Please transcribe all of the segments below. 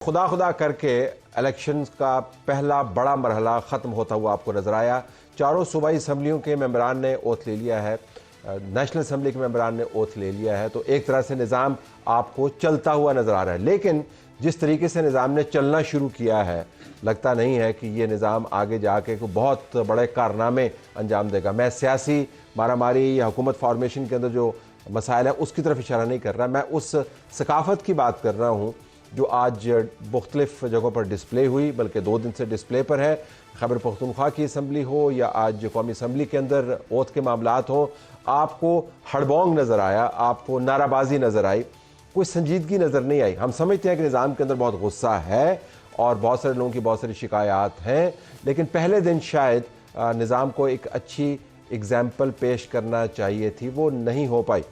خدا خدا کر کے الیکشنز کا پہلا بڑا مرحلہ ختم ہوتا ہوا آپ کو نظر آیا. چاروں صوبائی اسمبلیوں کے ممبران نے اوتھ لے لیا ہے, نیشنل اسمبلی کے ممبران نے اوتھ لے لیا ہے, تو ایک طرح سے نظام آپ کو چلتا ہوا نظر آ رہا ہے. لیکن جس طریقے سے نظام نے چلنا شروع کیا ہے, لگتا نہیں ہے کہ یہ نظام آگے جا کے کوئی بہت بڑے کارنامے انجام دے گا. میں سیاسی مارا ماری یا حکومت فارمیشن کے اندر جو مسائل ہیں اس کی طرف اشارہ نہیں کر رہا, میں اس ثقافت کی بات کر رہا ہوں جو آج مختلف جگہوں پر ڈسپلے ہوئی, بلکہ 2 دن سے ڈسپلے پر ہے. خیبر پختونخوا کی اسمبلی ہو یا آج قومی اسمبلی کے اندر اوتھ کے معاملات ہوں, آپ کو ہڑبونگ نظر آیا, آپ کو نعرہ بازی نظر آئی, کوئی سنجیدگی نظر نہیں آئی. ہم سمجھتے ہیں کہ نظام کے اندر بہت غصہ ہے اور بہت سارے لوگوں کی بہت ساری شکایات ہیں, لیکن پہلے دن شاید نظام کو ایک اچھی اگزامپل پیش کرنا چاہیے تھی, وہ نہیں ہو پائی.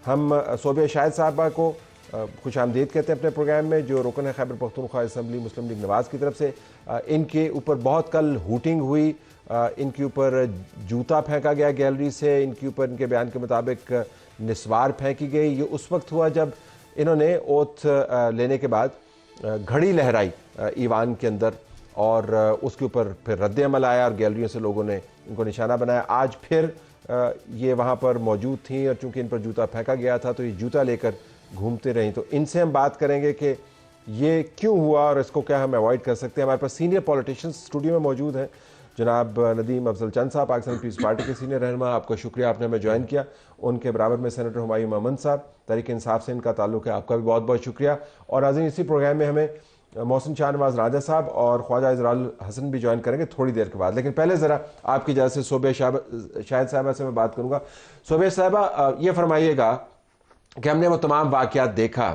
ہم صوبیہ شاہد صاحبہ کو خوش آمدید کہتے ہیں اپنے پروگرام میں, جو رکن ہے خیبر پختونخوا اسمبلی مسلم لیگ نواز کی طرف سے. ان کے اوپر بہت کل ہوٹنگ ہوئی, ان کے اوپر جوتا پھینکا گیا گیلری سے, ان کے اوپر ان کے بیان کے مطابق نسوار پھینکی گئی. یہ اس وقت ہوا جب انہوں نے اوتھ لینے کے بعد گھڑی لہرائی ایوان کے اندر, اور اس کے اوپر پھر رد عمل آیا اور گیلریوں سے لوگوں نے ان کو نشانہ بنایا. آج پھر یہ وہاں پر موجود تھیں اور چونکہ ان پر جوتا پھینکا گیا تھا تو یہ جوتا لے کر گھومتے رہیں. تو ان سے ہم بات کریں گے کہ یہ کیوں ہوا اور اس کو کیا ہم ایوائڈ کر سکتے ہیں. ہمارے پاس سینئر پولیٹیشنز اسٹوڈیو میں موجود ہیں. جناب ندیم افضل چند صاحب, پاکستان پیپلز پارٹی کے سینئر رہنما, آپ کا شکریہ آپ نے ہمیں جوائن کیا. ان کے برابر میں سینیٹر ہمایوں محمد صاحب, تحریک انصاف سے ان کا تعلق ہے, آپ کا بھی بہت بہت شکریہ. اور ناظرین, اسی پروگرام میں ہمیں محسن شاہ نواز راجہ صاحب اور خواجہ اضرال حسن بھی جوائن کریں گے تھوڑی دیر کے بعد. لیکن پہلے ذرا آپ کی اجازت سے صوبیہ شاہد صاحبہ سے میں بات کروں گا. صوبیہ صاحبہ, یہ فرمائیے گا کہ ہم نے وہ تمام واقعات دیکھا,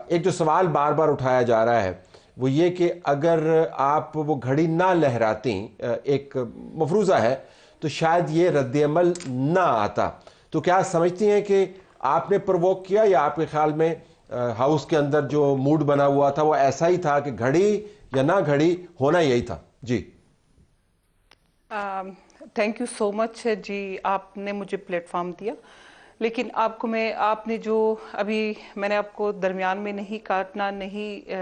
ایک جو سوال بار بار اٹھایا جا رہا ہے وہ یہ کہ اگر آپ وہ گھڑی نہ لہراتی, ایک مفروضہ ہے, تو شاید یہ رد عمل نہ آتا. تو کیا سمجھتی ہیں کہ آپ نے پرووک کیا, یا آپ کے خیال میں ہاؤس کے اندر جو موڈ بنا ہوا تھا وہ ایسا ہی تھا کہ گھڑی یا نہ گھڑی ہونا یہی تھا؟ جی تھینک یو سو مچ جی, آپ نے مجھے پلیٹ فارم دیا. لیکن آپ نے جو ابھی, میں نے آپ کو درمیان میں نہیں کاٹنا, نہیں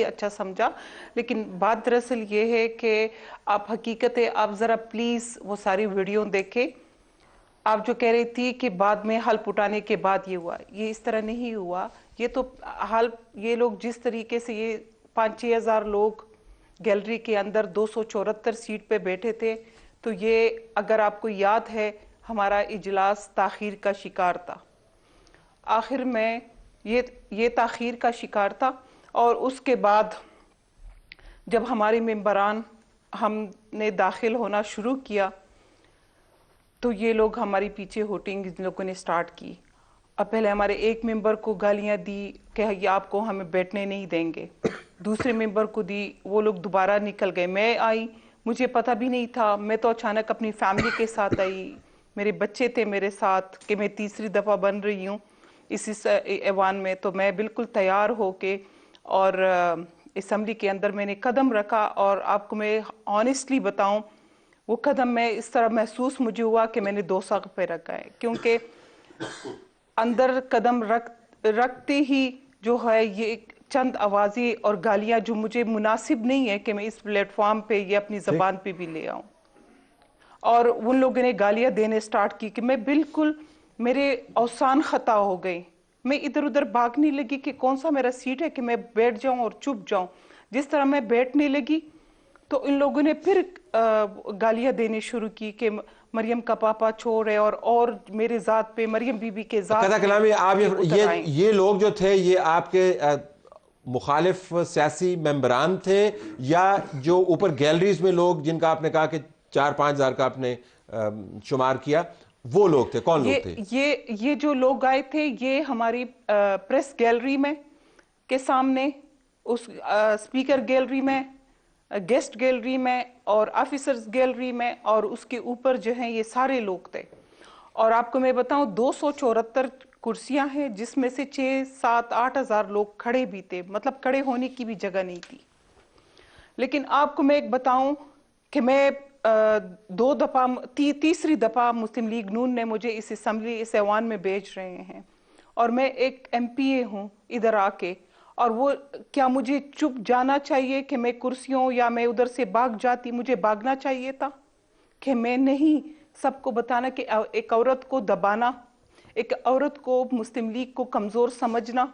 اچھا سمجھا, لیکن بات دراصل یہ ہے کہ آپ آپ ذرا پلیز وہ ساری ویڈیو دیکھیں. آپ جو کہہ رہی تھی کہ بعد میں حلف اٹھانے کے بعد یہ ہوا, یہ اس طرح نہیں ہوا. یہ تو یہ لوگ جس طریقے سے یہ 5-6 ہزار لوگ گیلری کے اندر 274 سیٹ پہ بیٹھے تھے, تو یہ اگر آپ کو یاد ہے ہمارا اجلاس تاخیر کا شکار تھا. آخر میں یہ تاخیر کا شکار تھا. اور اس کے بعد جب ہمارے ممبران ہم نے داخل ہونا شروع کیا تو یہ لوگ ہماری پیچھے ہوٹنگ ان لوگوں نے سٹارٹ کی. اب پہلے ہمارے ایک ممبر کو گالیاں دی کہ یہ آپ کو ہمیں بیٹھنے نہیں دیں گے, دوسرے ممبر کو دی, وہ لوگ دوبارہ نکل گئے. میں آئی, مجھے پتہ بھی نہیں تھا, میں تو اچانک اپنی فیملی کے ساتھ آئی, میرے بچے تھے میرے ساتھ کہ میں تیسری دفعہ بن رہی ہوں اس ایوان میں. تو میں بالکل تیار ہو کے اور اسمبلی کے اندر میں نے قدم رکھا, اور آپ کو میں آنیسٹلی بتاؤں وہ قدم میں اس طرح محسوس مجھے ہوا کہ میں نے 2 ساغ پہ رکھا ہے, کیونکہ اندر قدم رکھتے ہی جو ہے یہ چند آوازیں اور گالیاں جو مجھے مناسب نہیں ہے کہ میں اس پلیٹ فارم پہ یہ اپنی زبان پہ بھی لے آؤں. اور ان لوگوں نے گالیاں دینے سٹارٹ کی کہ میں بالکل, میرے اوسان خطا ہو گئے. میں ادھر ادھر بھاگنے لگی کہ کون سا میرا سیٹ ہے کہ میں بیٹھ جاؤں اور چپ جاؤں. جس طرح میں بیٹھنے لگی تو ان لوگوں نے پھر گالیاں دینے شروع کی کہ مریم کا پاپا چھوڑ ہے, اور میرے ذات پہ, مریم بی بی کے ذات قطع پہ کلامی, آپ اتر آئیں. یہ لوگ جو تھے یہ آپ کے مخالف سیاسی ممبران تھے, یا جو اوپر گیلریز میں لوگ جن کا آپ نے کہا کہ 4-5 ہزار کا آپ نے شمار کیا, وہ لوگ تھے؟ کون لوگ تھے یہ جو لوگ آئے تھے یہ ہماری پریس گیلری میں کے سامنے, اس سپیکر گیلری میں, گیسٹ گیلری میں اور آفیسرز گیلری میں, اور اس کے اوپر جو ہیں یہ سارے لوگ تھے. اور آپ کو میں بتاؤں 274 کرسیاں ہیں جس میں سے 6-7-8 ہزار لوگ کھڑے بھی تھے, مطلب کھڑے ہونے کی بھی جگہ نہیں تھی. لیکن آپ کو میں ایک بتاؤں کہ میں 2 دفعہ تیسری دفعہ مسلم لیگ نون نے مجھے اس ایوان میں بھیج رہے ہیں, اور میں ایک ایم پی اے ہوں ادھر آ کے, اور وہ کیا مجھے چپ جانا چاہیے کہ میں کرسیوں یا میں ادھر سے بھاگ جاتی؟ مجھے بھاگنا چاہیے تھا کہ میں نہیں سب کو بتانا کہ ایک عورت کو دبانا, ایک عورت کو مسلم لیگ کو کمزور سمجھنا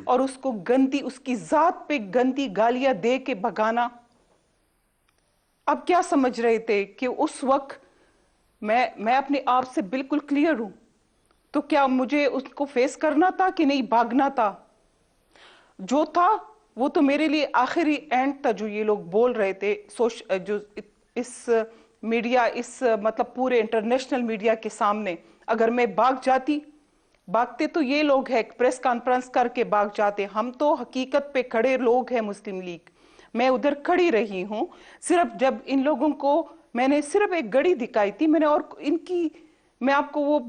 اور اس کو گندی, اس کی ذات پہ گندی گالیاں دے کے بھگانا. اب کیا سمجھ رہے تھے کہ اس وقت میں اپنے آپ سے بالکل کلیئر ہوں, تو کیا مجھے اس کو فیس کرنا تھا کہ نہیں بھاگنا تھا؟ جو تھا وہ تو میرے لیے آخری اینڈ تھا جو یہ لوگ بول رہے تھے, جو اس میڈیا, اس مطلب پورے انٹرنیشنل میڈیا کے سامنے. اگر میں بھاگ جاتی, بھاگتے تو یہ لوگ ہیں پریس کانفرنس کر کے بھاگ جاتے, ہم تو حقیقت پہ کھڑے لوگ ہیں مسلم لیگ. میں ادھر کھڑی رہی ہوں, صرف جب ان لوگوں کو میں نے صرف ایک گڑی دکھائی تھی, میں نے اور ان کی, میں آپ کو وہ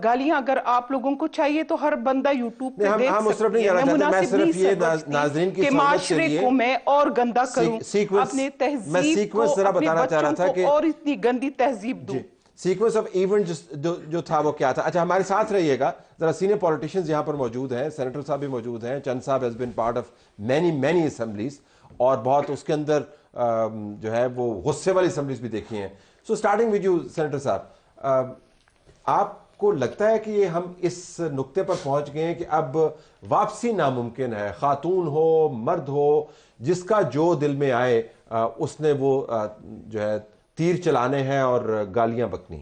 گالیاں اگر آپ لوگوں کو چاہیے تو ہر بندہ یوٹیوب پہ دیکھ سکتی ہے. میں مناسب نہیں سمجھتی کہ معاشرے کو میں اور گندا کروں, اپنے تہذیب کو, اپنے بچوں کو اور اتنی گندی تہذیب دوں. سیکوینس آف ایونٹ جو تھا وہ کیا تھا؟ اچھا ہمارے ساتھ رہیے گا ذرا, سینئر پولیٹیشنز یہاں پر موجود ہیں, سینیٹر صاحب بھی موجود ہیں, چند صاحب has been part of many assemblies, اور بہت اس کے اندر جو ہے وہ غصے والی اسمبلیز بھی دیکھی ہیں. So starting with you senator صاحب, آپ کو لگتا ہے کہ یہ ہم اس نقطے پر پہنچ گئے ہیں کہ اب واپسی ناممکن ہے؟ خاتون ہو مرد ہو, جس کا جو دل میں آئے اس نے وہ جو ہے تیر چلانے ہیں اور گالیاں بکنی.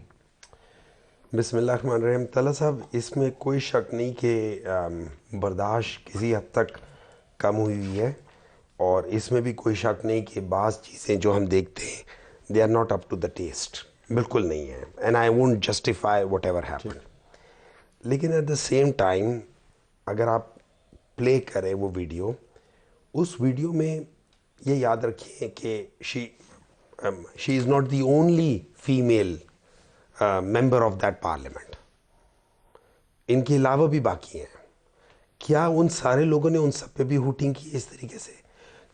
بسم اللہ الرحمن الرحیم. طلعت صاحب, اس میں کوئی شک نہیں کہ برداشت کسی حد تک کم ہوئی ہے, اور اس میں بھی کوئی شک نہیں کہ بعض چیزیں جو ہم دیکھتے ہیں they are not up to the test, بالکل نہیں ہے. And I won't justify whatever happen. لیکن ایٹ دا سیم ٹائم اگر آپ پلے کریں وہ ویڈیو, اس ویڈیو میں یہ یاد رکھیں کہ she is not the only female member of that parliament. ان کے علاوہ بھی باقی ہیں. کیا ان سارے لوگوں نے ان سب پہ بھی ہوٹنگ کی اس طریقے سے؟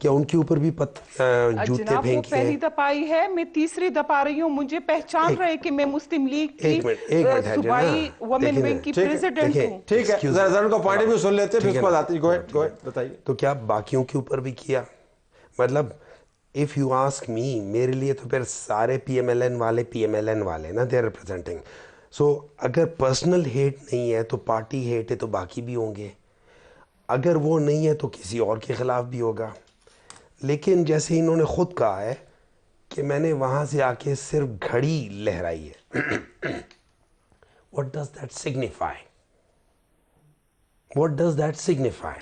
کیا ان کے اوپر بھی جوتے جناب وہ پھینکے ہیں؟ پہلی دفعہ آئی ہے, میں تیسری دفعہ آ رہی ہوں, مجھے پہچان رہے کہ میں مسلم لیگ کی صوبائی وومن ونگ کی پریزیڈنٹ ہوں. ٹھیک ہے, ذرا ان کا پوائنٹ آف ویو سن لیتے ہیں, پھر اس کے بعد آتی ہے. بتائیے. تو کیا باقیوں کے اوپر بھی کیا؟ مطلب اف یو آسک می, میرے لیے تو پھر سارے پی ایم ایل این والے نا, دے آر ریپرزینٹنگ. سو اگر پرسنل ہیٹ نہیں ہے تو پارٹی ہیٹ ہے تو باقی بھی ہوں گے, اگر وہ نہیں ہے تو کسی اور کے خلاف بھی ہوگا. لیکن جیسے انہوں نے خود کہا ہے کہ میں نے وہاں سے آ کے صرف گھڑی لہرائی ہے. What does that signify? What does that signify?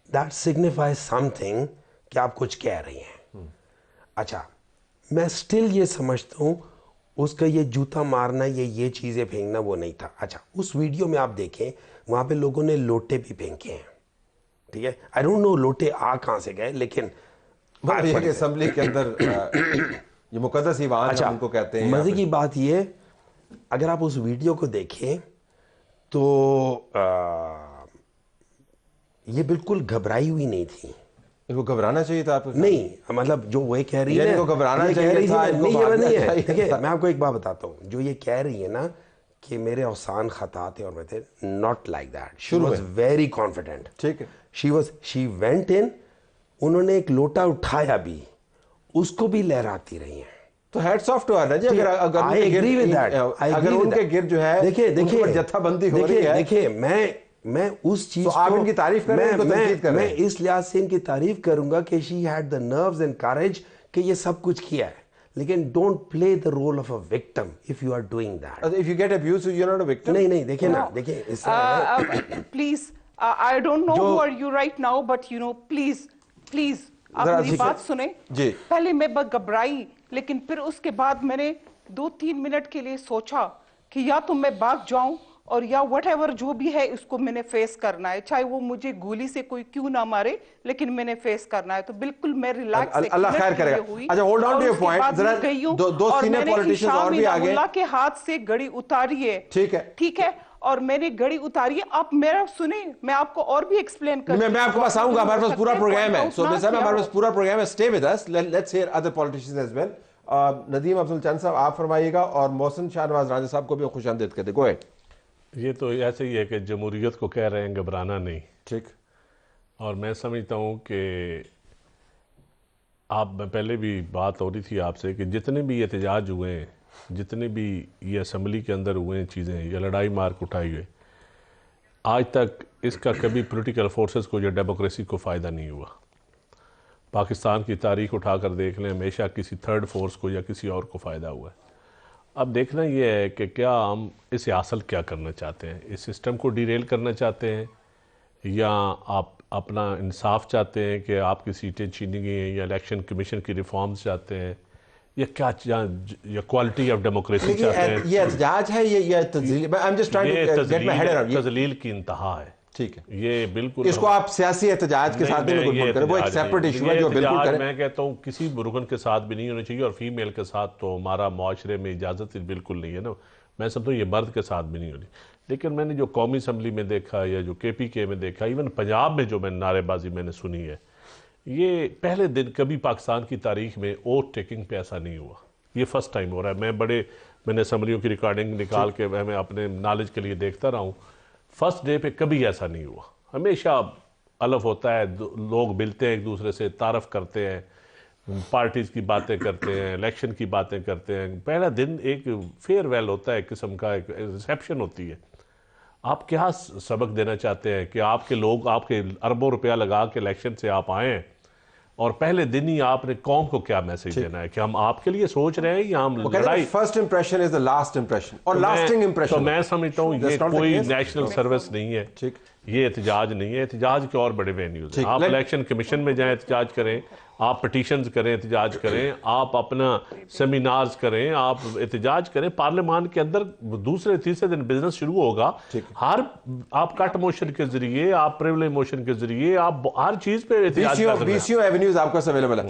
That signifies something کہ آپ کچھ کہہ رہی ہیں. اچھا, میں سٹل یہ سمجھتا ہوں اس کا یہ جوتا مارنا, یہ چیزیں پھینکنا وہ نہیں تھا. اچھا, اس ویڈیو میں آپ دیکھیں وہاں پہ لوگوں نے لوٹے بھی پھینکے ہیں. ٹھیک ہے, آئی ڈونٹ نو لوٹے آ کہاں سے گئے, لیکن اسمبلی کے اندر یہ مقدس ایوان ہم ان کو کہتے ہیں. مزے کی بات یہ, اگر آپ اس ویڈیو کو دیکھیں تو یہ بالکل گھبرائی ہوئی نہیں تھی. ان کو گھبرانا چاہیے تھا آپ؟ نہیں, مطلب جو وہ کہہ رہی ہے ان کو گھبرانا چاہیے تھا, دیکھیں میں آپ کو ایک بات بتاتا ہوں, جو یہ کہہ رہی ہے نا کہ میرے اوسان خطا تھے اور میں تھے, not like that. She was very confident. ٹھیک ہے, شی وینٹ ان, انہوں نے ایک لوٹا اٹھایا بھی, اس کو بھی لہراتی رہی ہیں. تو ہیٹس آف ٹو ہر نا جی. اگر ان کے گرد جو ہے دیکھیں جتھا بندی ہو رہی ہے, دیکھیں میں اس چیز آپ ان کی تعریف کر رہے ہیں, تنقید کر رہے ہیں. میں اس لحاظ سے ان کی تعریف کروں گا کہ she had the nerves and courage کہ یہ سب کچھ کیا ہے, لیکن don't play the role of a victim if you are doing that. If you get abuse you are not a victim. نہیں دیکھیں نا, دیکھیں please, I don't know who are you right now, but you know, please آپ میری بات سنیں. پہلے میں گھبرائی, لیکن پھر اس کے بعد میں نے 2-3 منٹ کے لیے سوچا کہ یا تو میں بھاگ جاؤں اور یا وٹ ایور جو بھی ہے اس کو میں نے فیس کرنا ہے, چاہے وہ مجھے گولی سے کوئی کیوں نہ مارے, لیکن میں نے فیس کرنا ہے. تو بالکل میں ریلیکس, اللہ خیر کرے گا. اچھا, hold on to your point. ذرا دو سینئر پولیٹیشنز اور بھی آگے. اللہ کے ہاتھ سے گڑی اتاری ہے. ٹھیک ہے, اور میں نے گڑی اتاری ہے. آپ میرا سنیں, میں آپ کو اور بھی ایکسپلین کروں. میں آپ کے پاس آؤں گا, ہمارے پاس پورا پروگرام ہے. سو صاحب ہمارے پاس پورا پروگرام ہے. Stay with us, let's hear other politicians as well. Nadeem Afzal Chand صاحب آپ فرمائیے گا, اور محسن شاہ نواز رانجھا صاحب کو بھی خوش آمدید کہتے. Go ahead. یہ تو ایسے ہی ہے کہ جمہوریت کو کہہ رہے ہیں گھبرانا نہیں. ٹھیک. اور میں سمجھتا ہوں کہ پہلے بھی بات ہو رہی تھی آپ سے کہ جتنے بھی احتجاج ہوئے ہیں، جتنے بھی یہ اسمبلی کے اندر ہوئے ہیں چیزیں یا لڑائی مارک اٹھائی ہوئے، آج تک اس کا کبھی پولیٹیکل فورسز کو یا ڈیموکریسی کو فائدہ نہیں ہوا۔ پاکستان کی تاریخ اٹھا کر دیکھ لیں، ہمیشہ کسی تھرڈ فورس کو یا کسی اور کو فائدہ ہوا ہے۔ اب دیکھنا یہ ہے کہ کیا ہم اسے حاصل کیا کرنا چاہتے ہیں، اس سسٹم کو ڈیریل کرنا چاہتے ہیں، یا آپ اپنا انصاف چاہتے ہیں کہ آپ کی سیٹیں چھینی گئی ہیں، یا الیکشن کمیشن کی ریفارمز چاہتے ہیں، یا کیا یا کوالٹی آف ڈیموکریسی چاہتے ہیں۔ یہ احتجاج ہے یہ تزلیل، I'm just trying یہ to get my head around. تذلیل کی انتہا ہے۔ ٹھیک ہے، یہ بالکل اس کو آپ سیاسی احتجاج کے ساتھ بھی بالکل کریں، وہ ایک سیپریٹ ایشو ہے جو بالکل کریں۔ میں کہتا ہوں کسی رکن کے ساتھ بھی نہیں ہونا چاہیے، اور فیمیل کے ساتھ تو ہمارا معاشرے میں اجازت بالکل نہیں ہے نا، میں سمجھتا ہوں یہ مرد کے ساتھ بھی نہیں ہونی۔ لیکن میں نے جو قومی اسمبلی میں دیکھا یا جو KPK میں دیکھا، ایون پنجاب میں جو میں نعرے بازی میں نے سنی ہے، یہ پہلے دن کبھی پاکستان کی تاریخ میں اوٹ ٹیکنگ پہ ایسا نہیں ہوا، یہ فرسٹ ٹائم ہو رہا ہے۔ میں نے اسمبلیوں کی ریکارڈنگ نکال کے میں اپنے نالج کے لیے دیکھتا رہا ہوں، فرسٹ ڈے پہ کبھی ایسا نہیں ہوا۔ ہمیشہ الف ہوتا ہے، لوگ ملتے ہیں ایک دوسرے سے، تعارف کرتے ہیں، پارٹیز کی باتیں کرتے ہیں، الیکشن کی باتیں کرتے ہیں۔ پہلا دن ایک فیئر ویل ہوتا ہے، ایک قسم کا ایک ریسیپشن ہوتی ہے۔ آپ کیا سبق دینا چاہتے ہیں کہ آپ کے لوگ آپ کے اربوں روپیہ لگا کے الیکشن سے آپ آئے ہیں، اور پہلے دن ہی آپ نے قوم کو کیا میسج دینا ہے کہ ہم آپ کے لیے سوچ رہے ہیں یا ہم لڑائی؟ First impression is the last impression, اور لاسٹنگ تو امپریشن۔ میں سمجھتا ہوں یہ کوئی نیشنل سروس نہیں ہے، یہ احتجاج نہیں ہے۔ احتجاج کے اور بڑے وینیوز ہیں، آپ الیکشن کمیشن میں جائیں احتجاج کریں، آپ پٹیشنز کریں احتجاج کریں، آپ اپنا سیمینارز کریں، آپ احتجاج کریں، پارلیمان کے اندر دوسرے تیسرے دن بزنس شروع ہوگا، آپ کٹ موشن کے ذریعے، آپ پریویلیج موشن کے ذریعے، آپ ہر چیز پہ احتجاج کر سکتے ہیں۔ BCO ایونیوز آپ کا اویلیبل ہے۔